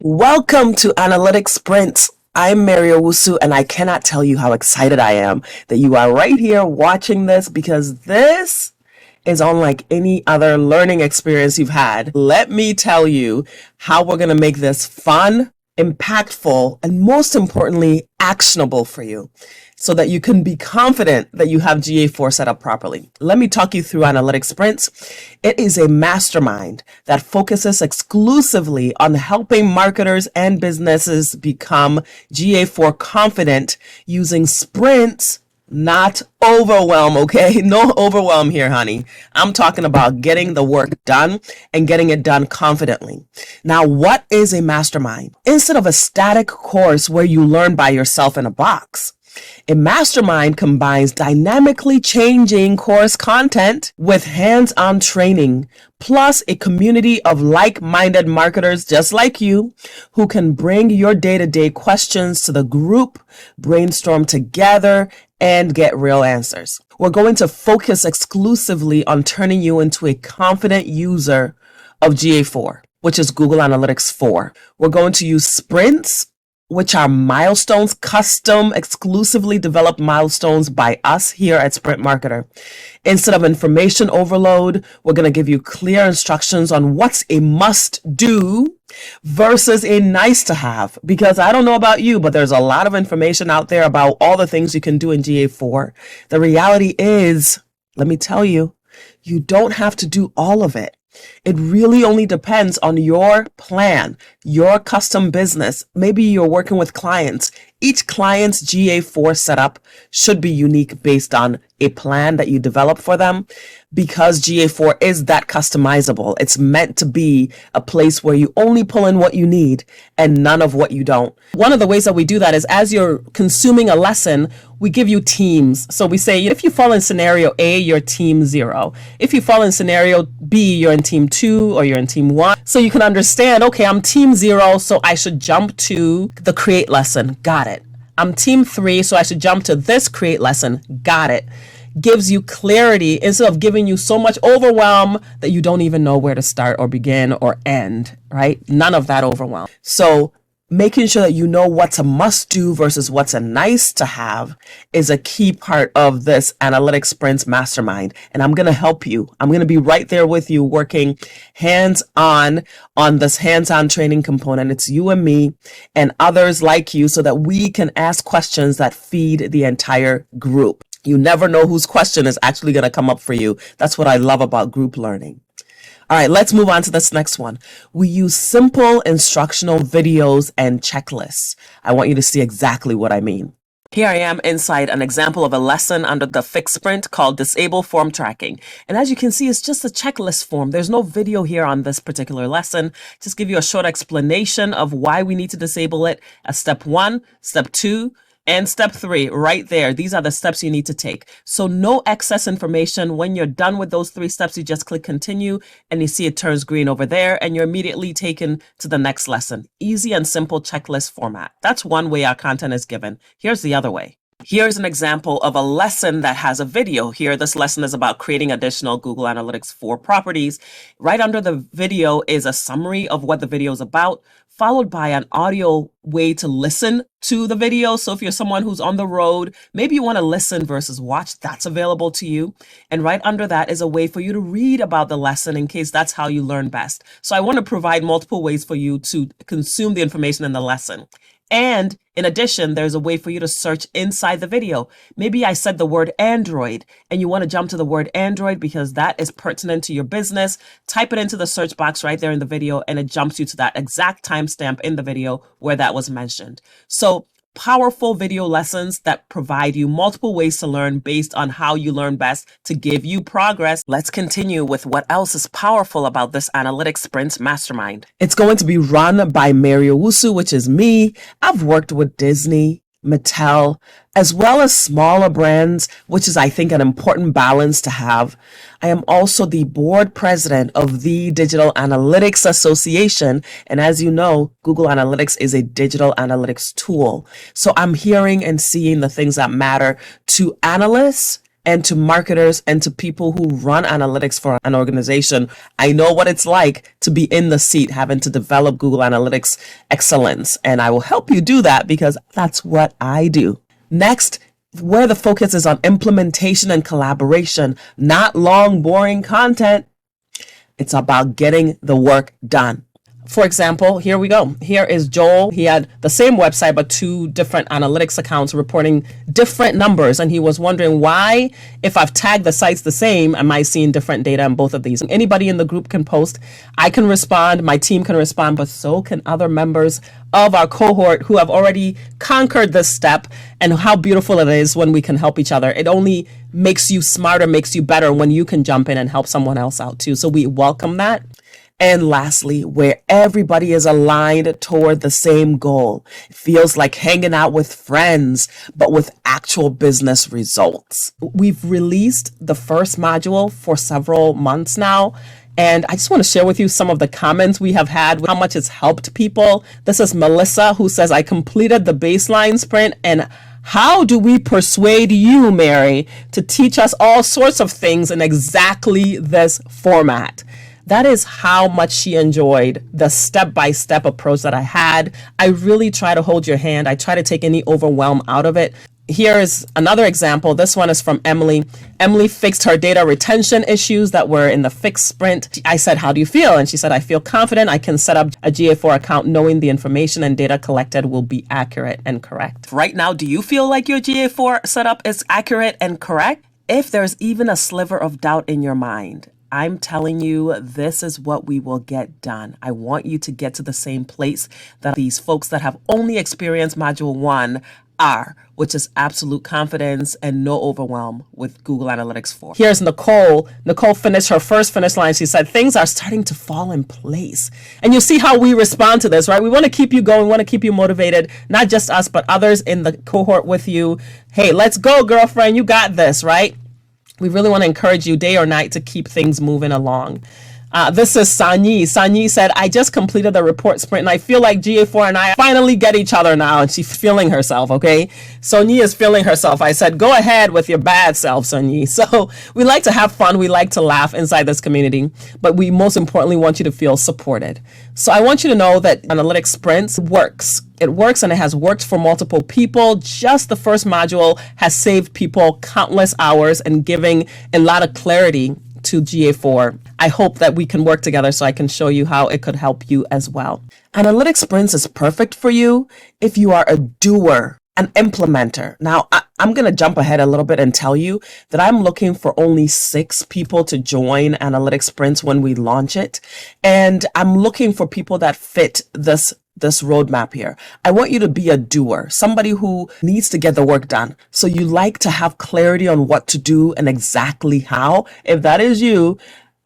Welcome to Analytics Sprints. I'm Mario Wusu, and I cannot tell you how excited I am that you are right here watching this because this is unlike any other learning experience you've had. Let me tell you how we're going to make this fun, impactful, and most importantly, actionable for you so that you can be confident that you have GA4 set up properly. Let me talk you through Analytics Sprints. It is a mastermind that focuses exclusively on helping marketers and businesses become GA4 confident using sprints, not overwhelm, okay? No overwhelm here, honey. I'm talking about getting the work done and getting it done confidently. Now, what is a mastermind? Instead of a static course where you learn by yourself in a box, a mastermind combines dynamically changing course content with hands-on training, plus a community of like-minded marketers just like you who can bring your day-to-day questions to the group, brainstorm together, and get real answers. We're going to focus exclusively on turning you into a confident user of GA4, which is Google Analytics 4. We're going to use sprints, which are milestones, custom, exclusively developed milestones by us here at Sprint Marketer. Instead of information overload, we're going to give you clear instructions on what's a must do versus a nice to have. Because I don't know about you, but there's a lot of information out there about all the things you can do in GA4. The reality is, let me tell you, you don't have to do all of it. It really only depends on your plan, your custom business. Maybe you're working with clients. Each client's GA4 setup should be unique based on a plan that you develop for them because GA4 is that customizable. It's meant to be a place where you only pull in what you need and none of what you don't. One of the ways that we do that is as you're consuming a lesson, we give you teams. So we say, if you fall in scenario A, you're team 0. If you fall in scenario B, you're in team 2 or you're in team 1. So you can understand, okay, I'm team 0, so I should jump to the create lesson. Got it. I'm team 3, so I should jump to this create lesson. Got it. Gives you clarity instead of giving you so much overwhelm that you don't even know where to start or begin or end, right? None of that overwhelm. So making sure that you know what's a must do versus what's a nice to have is a key part of this Analytics Sprints Mastermind. And I'm going to help you. I'm going to be right there with you working hands-on on this hands-on training component. It's you and me and others like you so that we can ask questions that feed the entire group. You never know whose question is actually going to come up for you. That's what I love about group learning. All right, let's move on to this next one. We use simple instructional videos and checklists. I want you to see exactly what I mean. Here I am inside an example of a lesson under the fixed sprint called Disable Form Tracking. And as you can see, it's just a checklist form. There's no video here on this particular lesson. Just give you a short explanation of why we need to disable it as step 1, step 2, and step 3 right there. These are the steps you need to take. So no excess information. When you're done with those 3 steps, you just click continue and you see it turns green over there and you're immediately taken to the next lesson. Easy and simple checklist format. That's one way our content is given. Here's the other way. Here's an example of a lesson that has a video. Here, this lesson is about creating additional Google Analytics 4 properties. Right under the video is a summary of what the video is about, followed by an audio way to listen to the video. So if you're someone who's on the road, maybe you want to listen versus watch, that's available to you. And right under that is a way for you to read about the lesson in case that's how you learn best. So I want to provide multiple ways for you to consume the information in the lesson. And in addition, there's a way for you to search inside the video. Maybe I said the word Android and you want to jump to the word Android because that is pertinent to your business. Type it into the search box right there in the video and it jumps you to that exact timestamp in the video where that was mentioned. So powerful video lessons that provide you multiple ways to learn based on how you learn best to give you progress. Let's continue with what else is powerful about this Analytics Sprints Mastermind. It's going to be run by Mario Wusu, which is me. I've worked with Disney, Mattel, as well as smaller brands, which is, I think, an important balance to have. I am also the board president of the Digital Analytics Association. And as you know, Google Analytics is a digital analytics tool. So I'm hearing and seeing the things that matter to analysts and to marketers and to people who run analytics for an organization. I know what it's like to be in the seat, having to develop Google Analytics excellence. And I will help you do that because that's what I do. Next, where the focus is on implementation and collaboration, not long, boring content. It's about getting the work done. For example, here we go. Here is Joel. He had the same website, but 2 different analytics accounts reporting different numbers. And he was wondering why, if I've tagged the sites the same, am I seeing different data in both of these? Anybody in the group can post. I can respond. My team can respond, but so can other members of our cohort who have already conquered this step, and how beautiful it is when we can help each other. It only makes you smarter, makes you better when you can jump in and help someone else out too. So we welcome that. And lastly, where everybody is aligned toward the same goal. It feels like hanging out with friends, but with actual business results. We've released the first module for several months now. And I just want to share with you some of the comments we have had, how much it's helped people. This is Melissa, who says, I completed the baseline sprint, and how do we persuade you, Mary, to teach us all sorts of things in exactly this format? That is how much she enjoyed the step-by-step approach that I had. I really try to hold your hand. I try to take any overwhelm out of it. Here is another example. This one is from Emily. Emily fixed her data retention issues that were in the fixed sprint. I said, how do you feel? And she said, I feel confident I can set up a GA4 account knowing the information and data collected will be accurate and correct. Right now, do you feel like your GA4 setup is accurate and correct? If there's even a sliver of doubt in your mind, I'm telling you, this is what we will get done. I want you to get to the same place that these folks that have only experienced Module 1 are, which is absolute confidence and no overwhelm with Google Analytics 4. Here's Nicole. Nicole finished her first finish line. She said, things are starting to fall in place. And you'll see how we respond to this, right? We want to keep you going. We want to keep you motivated, not just us, but others in the cohort with you. Hey, let's go, girlfriend. You got this, right? We really want to encourage you day or night to keep things moving along. This is Sanyi. Sanyi said, I just completed the report sprint and I feel like GA4 and I finally get each other now. And she's feeling herself, okay? Sonyi is feeling herself. I said, go ahead with your bad self, Sonyi. So we like to have fun. We like to laugh inside this community, but we most importantly want you to feel supported. So I want you to know that analytics sprints works. It works and it has worked for multiple people. Just the first module has saved people countless hours and giving a lot of clarity to GA4. I hope that we can work together so I can show you how it could help you as well. Analytics Sprints is perfect for you if you are a doer, an implementer. Now, I'm going to jump ahead a little bit and tell you that I'm looking for only 6 people to join Analytics Sprints when we launch it. And I'm looking for people that fit this roadmap here. I want you to be a doer, somebody who needs to get the work done. So you like to have clarity on what to do and exactly how. If that is you,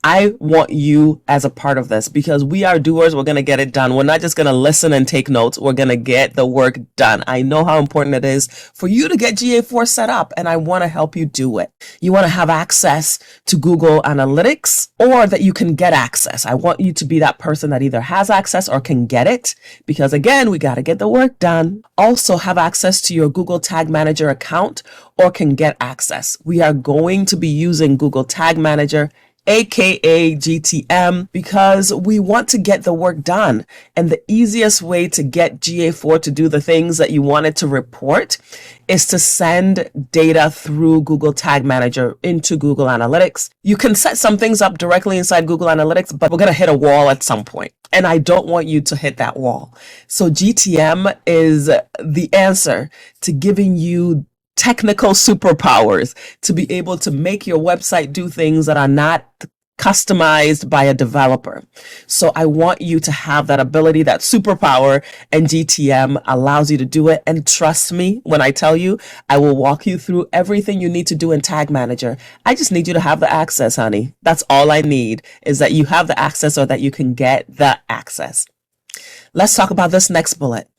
I want you as a part of this because we are doers. We're going to get it done. We're not just going to listen and take notes. We're going to get the work done. I know how important it is for you to get GA4 set up, and I want to help you do it. You want to have access to Google Analytics or that you can get access. I want you to be that person that either has access or can get it because, again, we got to get the work done. Also have access to your Google Tag Manager account or can get access. We are going to be using Google Tag Manager, aka GTM, because we want to get the work done. And the easiest way to get GA4 to do the things that you wanted to report is to send data through Google Tag Manager into Google Analytics. You can set some things up directly inside Google Analytics, but we're going to hit a wall at some point. And I don't want you to hit that wall. So GTM is the answer to giving you technical superpowers to be able to make your website do things that are not customized by a developer. So I want you to have that ability, that superpower, and GTM allows you to do it. And trust me when I tell you, I will walk you through everything you need to do in Tag Manager. I just need you to have the access, honey. That's all I need, is that you have the access or that you can get the access. Let's talk about this next bullet.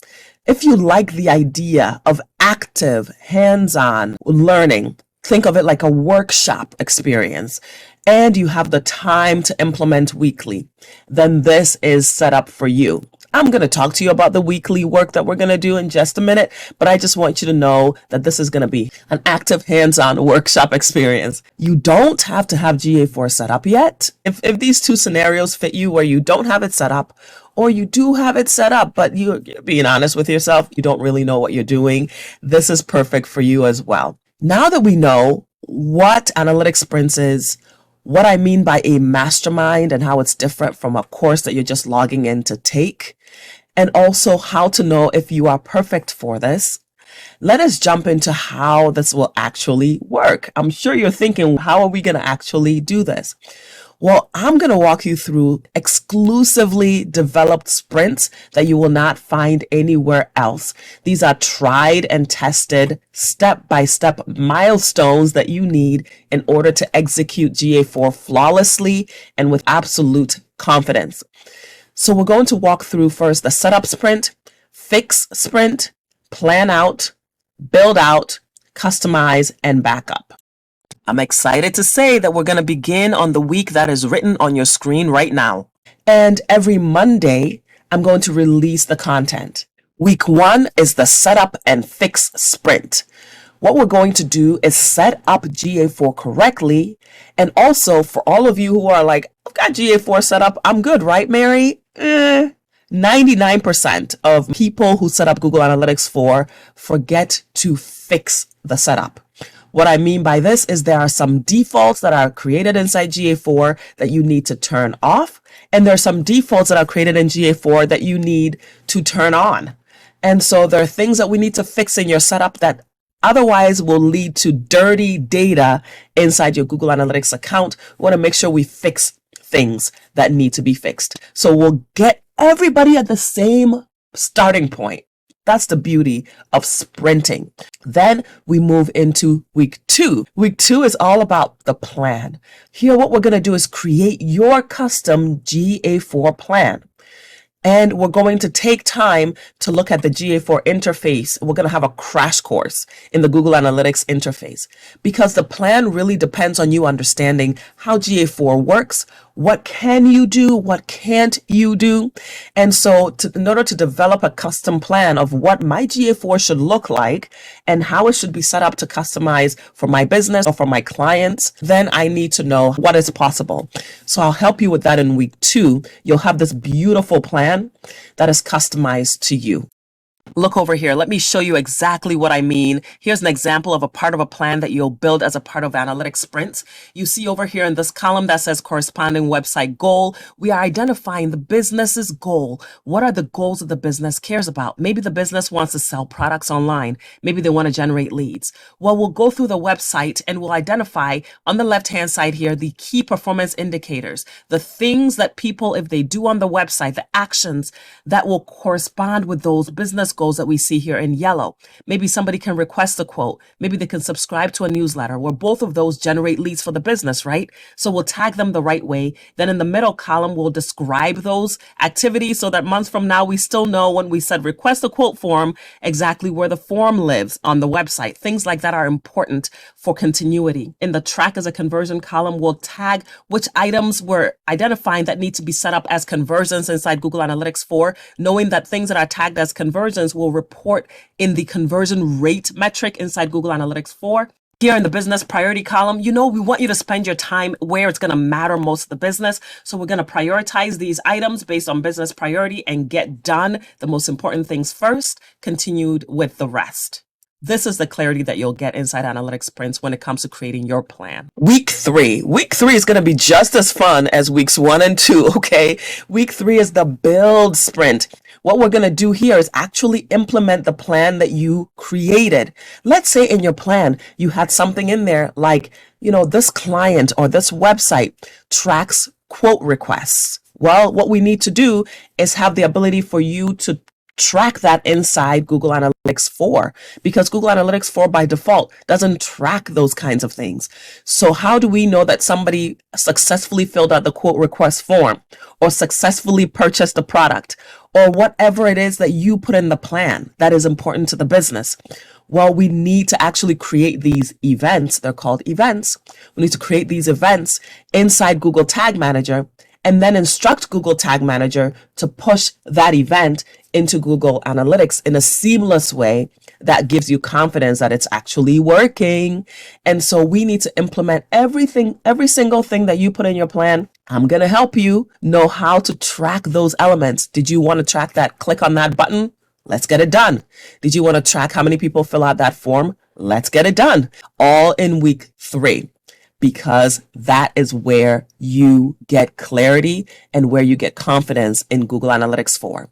If you like the idea of active, hands-on learning, think of it like a workshop experience, and you have the time to implement weekly, then this is set up for you. I'm going to talk to you about the weekly work that we're going to do in just a minute, but I just want you to know that this is going to be an active hands-on workshop experience. You don't have to have GA4 set up yet. If these two scenarios fit you where you don't have it set up, or you do have it set up, but you're being honest with yourself, you don't really know what you're doing, this is perfect for you as well. Now that we know what analytics sprints is, what I mean by a mastermind and how it's different from a course that you're just logging in to take, and also how to know if you are perfect for this, let us jump into how this will actually work. I'm sure you're thinking, how are we going to actually do this? Well, I'm going to walk you through exclusively developed sprints that you will not find anywhere else. These are tried and tested step-by-step milestones that you need in order to execute GA4 flawlessly and with absolute confidence. So we're going to walk through first the setup sprint, fix sprint, plan out, build out, customize, and backup. I'm excited to say that we're going to begin on the week that is written on your screen right now. And every Monday, I'm going to release the content. Week 1 is the setup and fix sprint. What we're going to do is set up GA4 correctly. And also for all of you who are like, I've got GA4 set up, I'm good, right, Mary? 99% of people who set up Google Analytics 4 forget to fix the setup. What I mean by this is there are some defaults that are created inside GA4 that you need to turn off, and there are some defaults that are created in GA4 that you need to turn on. And so there are things that we need to fix in your setup that otherwise will lead to dirty data inside your Google Analytics account. We want to make sure we fix things that need to be fixed. So we'll get everybody at the same starting point. That's the beauty of sprinting. Then we move into week 2. Week 2 is all about the plan. Here, what we're going to do is create your custom GA4 plan. And we're going to take time to look at the GA4 interface. We're going to have a crash course in the Google Analytics interface because the plan really depends on you understanding how GA4 works. What can you do? What can't you do? And so in order to develop a custom plan of what my GA4 should look like and how it should be set up to customize for my business or for my clients, then I need to know what is possible. So I'll help you with that in week 2. You'll have this beautiful plan that is customized to you. Look over here. Let me show you exactly what I mean. Here's an example of a part of a plan that you'll build as a part of analytics sprints. You see over here in this column that says corresponding website goal, we are identifying the business's goal. What are the goals that the business cares about? Maybe the business wants to sell products online. Maybe they want to generate leads. Well, we'll go through the website and we'll identify on the left-hand side here the key performance indicators, the things that people, if they do on the website, the actions that will correspond with those business goals that we see here in yellow. Maybe somebody can request a quote. Maybe they can subscribe to a newsletter where both of those generate leads for the business, right? So we'll tag them the right way. Then in the middle column, we'll describe those activities so that months from now, we still know when we said request a quote form, exactly where the form lives on the website. Things like that are important for continuity. In the track as a conversion column, we'll tag which items we're identifying that need to be set up as conversions inside Google Analytics 4, knowing that things that are tagged as conversions will report in the conversion rate metric inside Google Analytics 4. Here in the business priority column, we want you to spend your time where it's going to matter most to the business. So we're going to prioritize these items based on business priority and get done the most important things first, continued with the rest. This is the clarity that you'll get inside analytics sprints when it comes to creating your plan. Week 3 is going to be just as fun as weeks 1 and 2. Okay. Week 3 is the build sprint. What we're going to do here is actually implement the plan that you created. Let's say in your plan, you had something in there like, this client or this website tracks quote requests. Well, what we need to do is have the ability for you to track that inside Google Analytics 4 because Google Analytics 4 by default doesn't track those kinds of things. So how do we know that somebody successfully filled out the quote request form or successfully purchased a product or whatever it is that you put in the plan that is important to the business? Well, we need to actually create these events. They're called events. We need to create these events inside Google Tag Manager and then instruct Google Tag Manager to push that event into Google Analytics in a seamless way that gives you confidence that it's actually working. And so we need to implement everything, every single thing that you put in your plan. I'm going to help you know how to track those elements. Did you want to track that? Click on that button. Let's get it done. Did you want to track how many people fill out that form? Let's get it done. All in week 3, because that is where you get clarity and where you get confidence in Google Analytics 4.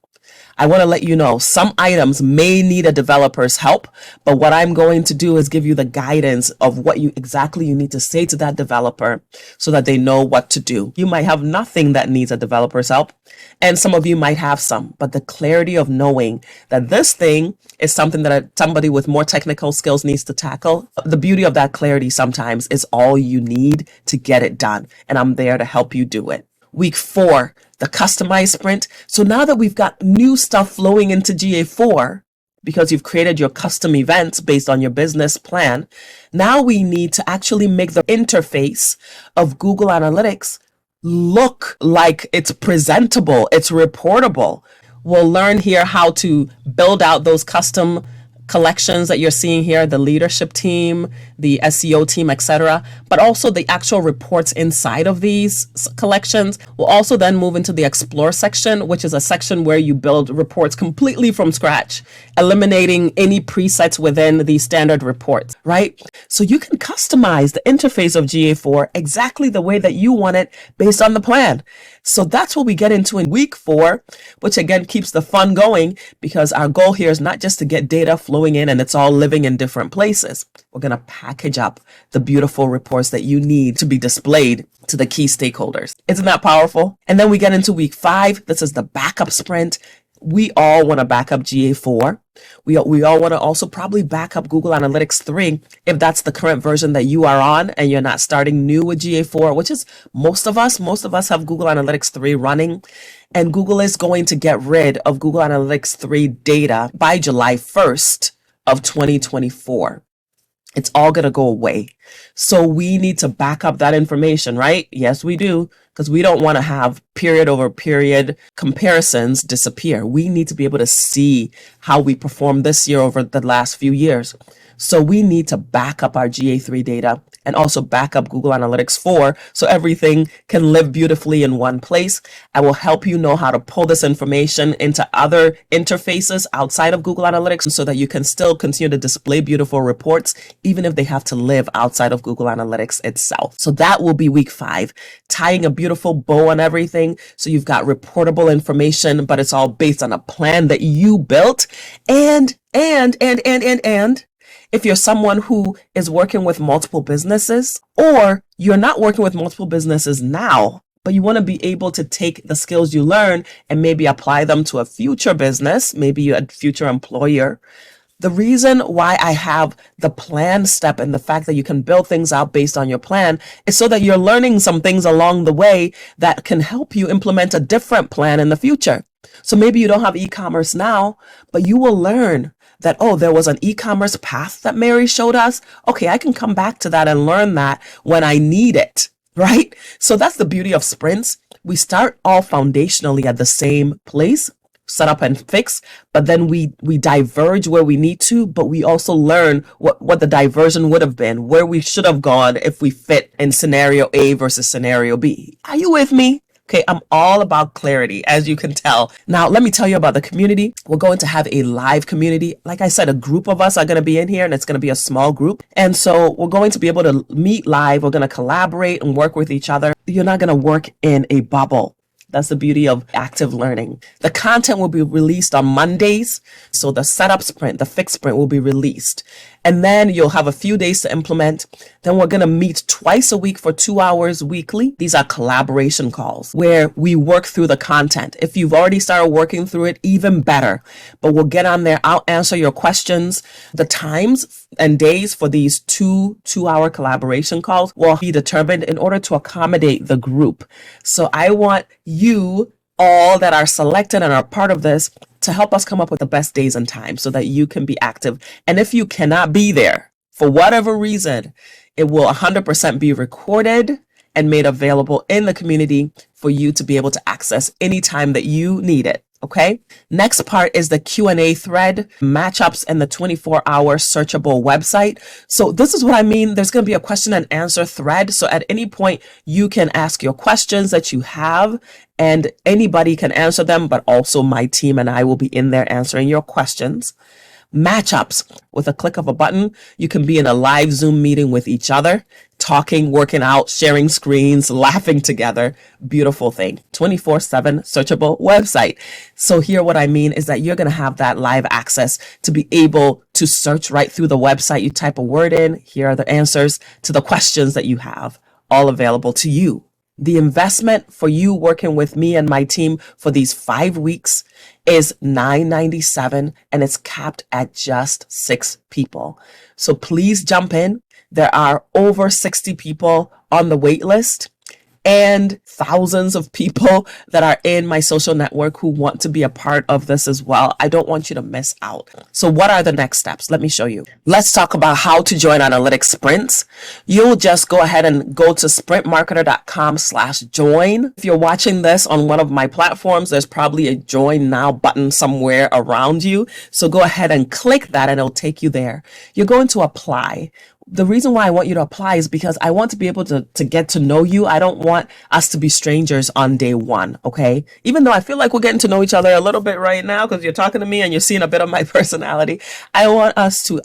I want to let you know some items may need a developer's help, but what I'm going to do is give you the guidance of what you need to say to that developer so that they know what to do. You might have nothing that needs a developer's help, and some of you might have some, but the clarity of knowing that this thing is something that somebody with more technical skills needs to tackle. The beauty of that clarity sometimes is all you need to get it done, and I'm there to help you do it. Week 4, the customized sprint. So now that we've got new stuff flowing into GA4, because you've created your custom events based on your business plan, now we need to actually make the interface of Google Analytics look like it's presentable, it's reportable. We'll learn here how to build out those custom collections that you're seeing here, the leadership team, the SEO team, etc., but also the actual reports inside of these collections. We'll also then move into the explore section, which is a section where you build reports completely from scratch, eliminating any presets within the standard reports, right? So you can customize the interface of GA4 exactly the way that you want it based on the plan. So that's what we get into in week 4, which again keeps the fun going, because our goal here is not just to get data flowing in and it's all living in different places. We're going to package up the beautiful reports that you need to be displayed to the key stakeholders. Isn't that powerful? And then we get into week 5. This is the backup sprint. We all want to back up GA4. We all want to also probably back up Google Analytics 3 if that's the current version that you are on and you're not starting new with GA4, which is most of us. Most of us have Google Analytics 3 running, and Google is going to get rid of Google Analytics 3 data by July 1st of 2024. It's all going to go away. So we need to back up that information, right? Yes, we do, because we don't want to have period over period comparisons disappear. We need to be able to see how we performed this year over the last few years. So we need to back up our GA3 data and also back up Google Analytics 4 so everything can live beautifully in one place. I will help you know how to pull this information into other interfaces outside of Google Analytics so that you can still continue to display beautiful reports, even if they have to live outside of Google Analytics itself. So that will be week 5, tying a beautiful bow on everything. So you've got reportable information, but it's all based on a plan that you built. And if you're someone who is working with multiple businesses, or you're not working with multiple businesses now, but you want to be able to take the skills you learn and maybe apply them to a future business, maybe you're a future employer. The reason why I have the plan step and the fact that you can build things out based on your plan is so that you're learning some things along the way that can help you implement a different plan in the future. So maybe you don't have e-commerce now, but you will learn that, oh, there was an e-commerce path that Mary showed us. Okay, I can come back to that and learn that when I need it, right? So that's the beauty of sprints. We start all foundationally at the same place, set up and fix, but then we diverge where we need to, but we also learn what the diversion would have been, where we should have gone if we fit in scenario A versus scenario B. Are you with me? Okay, I'm all about clarity, as you can tell. Now, let me tell you about the community. We're going to have a live community. Like I said, a group of us are going to be in here, and it's going to be a small group. And so we're going to be able to meet live. We're going to collaborate and work with each other. You're not going to work in a bubble. That's the beauty of active learning. The content will be released on Mondays. So the setup sprint, the fix sprint will be released. And then you'll have a few days to implement. Then we're going to meet twice a week for 2 hours weekly. These are collaboration calls where we work through the content. If you've already started working through it, even better. But we'll get on there. I'll answer your questions. The times and days for these two-hour collaboration calls will be determined in order to accommodate the group. So I want you all that are selected and are part of this to help us come up with the best days and times so that you can be active. And if you cannot be there for whatever reason, it will 100% be recorded and made available in the community for you to be able to access anytime that you need it. Okay. Next part is the Q&A thread, matchups, and the 24-hour searchable website. So this is what I mean. There's going to be a question and answer thread. So at any point, you can ask your questions that you have, and anybody can answer them, but also my team and I will be in there answering your questions. Matchups. With a click of a button, you can be in a live Zoom meeting with each other, talking, working out, sharing screens, laughing together. Beautiful thing. 24/7 searchable website. So here what I mean is that you're going to have that live access to be able to search right through the website. You type a word in, here are the answers to the questions that you have, all available to you. The investment for you working with me and my team for these 5 weeks is $9.97, and it's capped at just 6 people. So please jump in. There are over 60 people on the wait list and thousands of people that are in my social network who want to be a part of this as well. I don't want you to miss out. So what are the next steps? Let me show you. Let's talk about how to join Analytics Sprints. You'll just go ahead and go to sprintmarketer.com/join. If you're watching this on one of my platforms, there's probably a join now button somewhere around you. So go ahead and click that and it'll take you there. You're going to apply. The reason why I want you to apply is because I want to be able to get to know you. I don't want us to be strangers on day one, okay? Even though I feel like we're getting to know each other a little bit right now because you're talking to me and you're seeing a bit of my personality. I want us to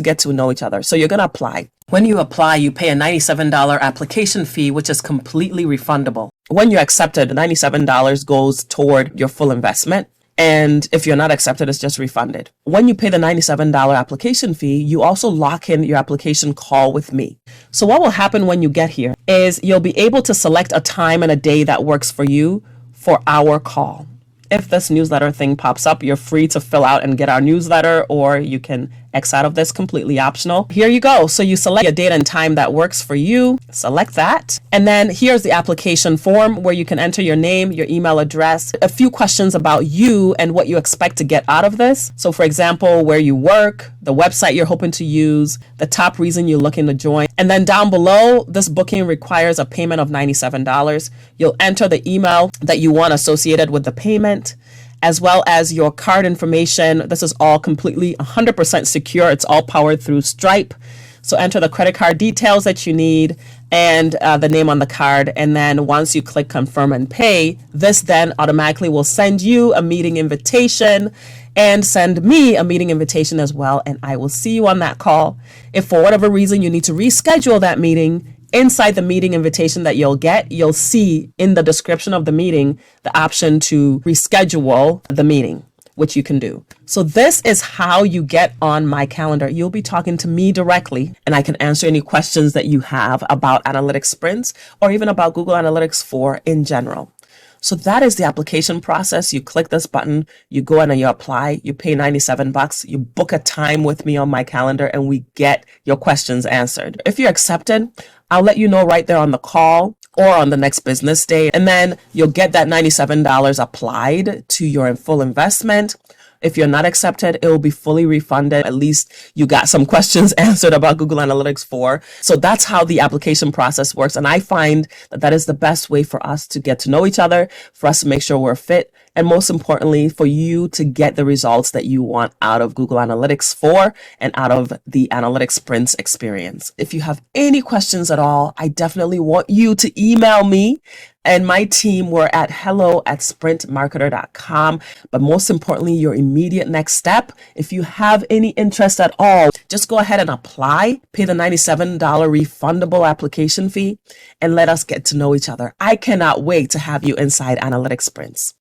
get to know each other. So you're going to apply. When you apply, you pay a $97 application fee, which is completely refundable. When you're accepted, $97 goes toward your full investment. And if you're not accepted, it's just refunded. When you pay the $97 application fee, you also lock in your application call with me. So what will happen when you get here is you'll be able to select a time and a day that works for you for our call. If this newsletter thing pops up, you're free to fill out and get our newsletter, or you can X out of this, completely optional. Here you go. So you select a date and time that works for you. Select that. And then here's the application form where you can enter your name, your email address, a few questions about you and what you expect to get out of this. So for example, where you work, the website you're hoping to use, the top reason you're looking to join. And then down below, this booking requires a payment of $97. You'll enter the email that you want associated with the payment, as well as your card information. This is all completely 100% secure. It's all powered through Stripe. So enter the credit card details that you need and the name on the card. And then once you click confirm and pay, this then automatically will send you a meeting invitation and send me a meeting invitation as well. And I will see you on that call. If for whatever reason you need to reschedule that meeting, inside the meeting invitation that you'll get, you'll see in the description of the meeting the option to reschedule the meeting, which you can do. So this is how you get on my calendar. You'll be talking to me directly, and I can answer any questions that you have about Analytics Sprints or even about Google Analytics 4 in general. So that is the application process. You click this button, you go in and you apply, you pay $97, you book a time with me on my calendar, and we get your questions answered. If you're accepted, I'll let you know right there on the call or on the next business day. And then you'll get that $97 applied to your full investment. If you're not accepted, it will be fully refunded. At least you got some questions answered about Google Analytics 4. So that's how the application process works. And I find that that is the best way for us to get to know each other, for us to make sure we're fit, and most importantly, for you to get the results that you want out of Google Analytics 4 and out of the Analytics Sprints experience. If you have any questions at all, I definitely want you to email me and my team. We're at hello@sprintmarketer.com. But most importantly, your immediate next step, if you have any interest at all, just go ahead and apply, pay the $97 refundable application fee, and let us get to know each other. I cannot wait to have you inside Analytics Sprints.